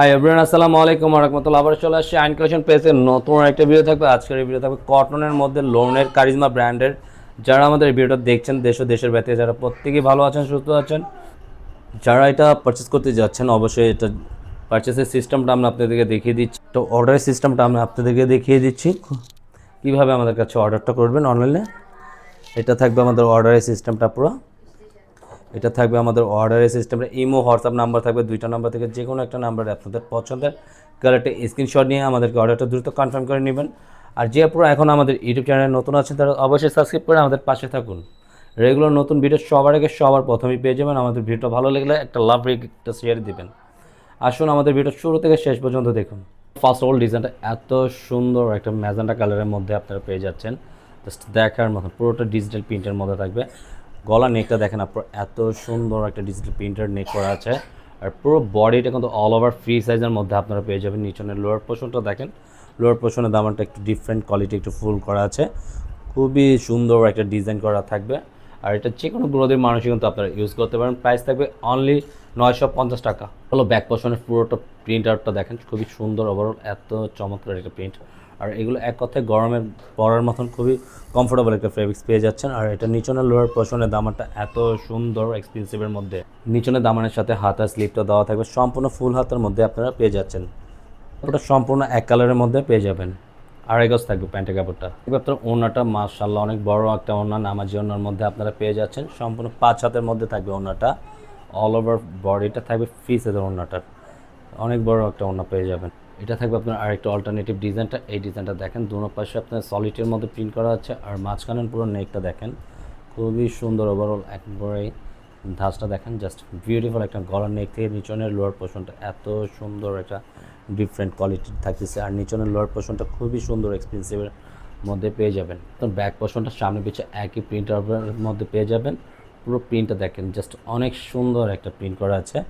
Hi everyone, আসসালামু আলাইকুম ওয়া রাহমাতুল্লাহি। আবার চলে আসছি আইন কালেকশন পেজে নতুন একটা ভিডিও থাকবে। আজকের এই ভিডিও থাকবে কটনের মধ্যে লোনের কারিজমা ব্র্যান্ডের। যারা আমাদের এই ভিডিওটা দেখছেন দেশ ও দেশের বাইরে, যারা প্রত্যেকেই ভালো আছেন, সুস্থ আছেন, যারা এটা পারচেস করতে যাচ্ছেন, অবশ্যই এটা পারচেসের সিস্টেমটা আমরা আপনাদেরকে দেখিয়ে দিচ্ছি। তো অর্ডারের সিস্টেমটা আমরা আপনাদেরকে দেখিয়ে দিচ্ছি কীভাবে আমাদের কাছে অর্ডারটা করবেন অনলাইনে। এটা থাকবে আমাদের অর্ডারের সিস্টেমটা পুরো। এটা থাকবে আমাদের অর্ডারের সিস্টেমে ইমো হোয়াটসঅ্যাপ নাম্বার থাকবে, দুইটা নাম্বার থেকে যে কোনো একটা নাম্বারে আপনাদের পছন্দের কালারটা স্ক্রিনশট নিয়ে আমাদেরকে অর্ডারটা দ্রুত কনফার্ম করে নেবেন। আর যে আপনারা এখন আমাদের ইউটিউব চ্যানেলে নতুন আছেন তারা অবশ্যই সাবস্ক্রাইব করে আমাদের পাশে থাকুন। রেগুলার নতুন ভিডিও সবার আগে সবার প্রথমেই পেয়ে যাবেন। আমাদের ভিডিওটা ভালো লাগলে একটা লাভ রেট একটা শেয়ার দিবেন। আসুন আমাদের ভিডিও শুরু থেকে শেষ পর্যন্ত দেখুন। ফার্স্ট অফ অল ডিজাইনটা এত সুন্দর একটা ম্যাজেন্টা কালারের মধ্যে আপনারা পেয়ে যাচ্ছেন, জাস্ট দেখার মতন। পুরোটা ডিজিটাল প্রিন্টের মধ্যে থাকবে। গলা নেকটা দেখেন আপনার, এত সুন্দর একটা ডিজিটাল প্রিন্টার নেক করা আছে। আর পুরো বডিটা কিন্তু অল ওভার ফ্রি সাইজের মধ্যে আপনারা পেয়ে যাবেন। নিচনের লোয়ার পোর্শনটা দেখেন, লোয়ার পোর্শনের দামানটা একটু ডিফারেন্ট কোয়ালিটি, একটু ফুল করা আছে, খুবই সুন্দর একটা ডিজাইন করা থাকবে। আর এটা যে কোনো গ্রোথের মানুষই কিন্তু আপনারা ইউজ করতে পারেন। প্রাইস থাকবে অনলি 950 টাকা। হলো ব্যাক পোর্শনের পুরোটা প্রিন্ট আউটটা দেখেন, খুবই সুন্দর ওভারঅল, এত চমৎকার একটা প্রিন্ট। আর এগুলো এক কথায় গরমে পরার মতন খুবই কমফোর্টেবল একটা ফেব্রিক্স পেয়ে যাচ্ছেন। আর এটা নিচনের লোয়ার পোর্শনের দামানটা এত সুন্দর এক্সপেন্সিভের মধ্যে। নিচনের দামানের সাথে হাতার স্লিপটা দেওয়া থাকবে, সম্পূর্ণ ফুল হাতার মধ্যে আপনারা পেয়ে যাচ্ছেন। ওটা সম্পূর্ণ এক কালারের মধ্যে পেয়ে যাবেন। আড়াই গজ থাকবে প্যান্টের কাপড়টা। আপনার ওড়নাটা মাশাআল্লাহ অনেক বড় একটা ওড়না, নামাজি ওড়নার মধ্যে আপনারা পেয়ে যাচ্ছেন। সম্পূর্ণ 5 হাতের মধ্যে থাকবে ওড়নাটা, অল ওভার বডিটা থাকবে ফ্রি সাইজের ওড়নাটার, অনেক বড় একটা ওড়না পেয়ে যাবেন। এটা থাকবে আপনার আরেকটা অল্টারনেটিভ ডিজাইনটা। এই ডিজাইনটা দেখেন, দুনো পাশে আপনার সলিডের মধ্যে প্রিন্ট করা আছে। আর মাঝখানের পুরো নেকটা দেখেন, খুবই সুন্দর ওভারঅল। একবারে ধাঁচটা দেখেন, জাস্ট বিউটিফুল একটা গলার নেক থেকে নিচনের লোয়ার পোর্শনটা এত সুন্দর একটা ডিফারেন্ট কোয়ালিটির থাকতেছে। আর নিচনের লোয়ার পোর্শনটা খুবই সুন্দর এক্সপেন্সিভের মধ্যে পেয়ে যাবেন। তো ব্যাক পোর্শনটা সামনে পিছিয়ে একই প্রিন্টার মধ্যে পেয়ে যাবেন। পুরো প্রিন্টটা দেখেন, জাস্ট অনেক সুন্দর একটা প্রিন্ট করা আছে।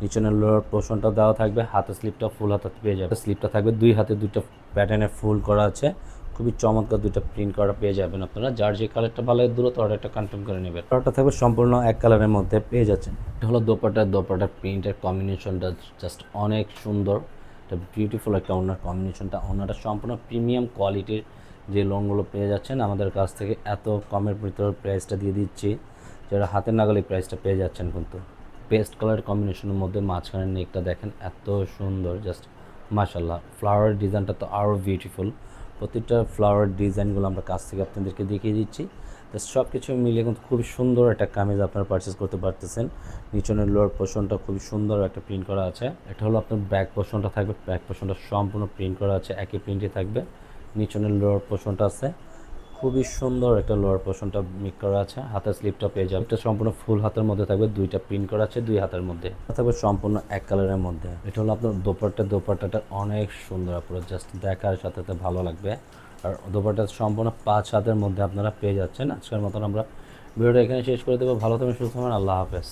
নিচনের লোয়ার পোর্শনটা দেওয়া থাকবে, হাতের স্লিপটা ফুল হাতে পেয়ে যাবে। স্লিপটা থাকবে দুই হাতে, দুইটা প্যাটার্নে ফুল করা আছে, খুবই চমৎকার দুইটা প্রিন্ট করা পেয়ে যাবেন আপনারা। যার যে কালারটা ভালো লাগে দ্রুত অর্ডারটা কনফার্ম করে নেবেন। অর্ডারটা থাকবে সম্পূর্ণ এক কালারের মধ্যে পেয়ে যাচ্ছেন। এটা হলো দোপাট্টার প্রিন্টের কম্বিনেশনটা জাস্ট অনেক সুন্দর, এটা বিউটিফুল একটা ওনার কম্বিনেশনটা। ওনাটা সম্পূর্ণ প্রিমিয়াম কোয়ালিটির যে লোনগুলো পেয়ে যাচ্ছেন আমাদের কাছ থেকে, এত কমের ভিতরে প্রাইসটা দিয়ে দিচ্ছি, যারা হাতের নাগালে প্রাইসটা পেয়ে যাচ্ছেন। কিন্তু পেস্ট কালার কম্বিনেশনের মধ্যে মাঝখানের নেকটা দেখেন, এত সুন্দর, জাস্ট মাশাআল্লাহ। ফ্লাওয়ার ডিজাইনটা তো আরও বিউটিফুল। প্রতিটা ফ্লাওয়ার ডিজাইনগুলো আমরা কাছ থেকে আপনাদেরকে দেখিয়ে দিচ্ছি। তো সব কিছু মিলিয়ে কিন্তু খুবই সুন্দর একটা কামিজ আপনারা পারচেস করতে পারতেছেন। নিচনের লোয়ার পোর্শনটা খুবই সুন্দর একটা প্রিন্ট করা আছে। এটা হলো আপনার ব্যাক পোর্শনটা থাকবে, ব্যাক পোর্শনটা সম্পূর্ণ প্রিন্ট করা আছে, একই প্রিন্টে থাকবে। নিচনের লোয়ার পোর্শনটা আছে, খুবই সুন্দর একটা লোয়ার পোর্শনটা মিক করা আছে। হাতের স্লিপটা পেয়ে যাবে, এটা সম্পূর্ণ ফুল হাতের মধ্যে থাকবে, দুইটা প্রিন্ট করা আছে দুই হাতের মধ্যে থাকবে, সম্পূর্ণ এক কালারের মধ্যে। এটা হলো আপনার দোপাট্টাটা অনেক সুন্দর, আপনারা জাস্ট দেখার সাথে সাথে ভালো লাগবে। আর দোপাট্টা সম্পূর্ণ 5 হাতের মধ্যে আপনারা পেয়ে যাচ্ছেন। আজকের মতন আমরা ভিডিওটা এখানে শেষ করে দেবো। ভালো থাকবেন, সুস্থ থাকবেন, আল্লাহ হাফেজ।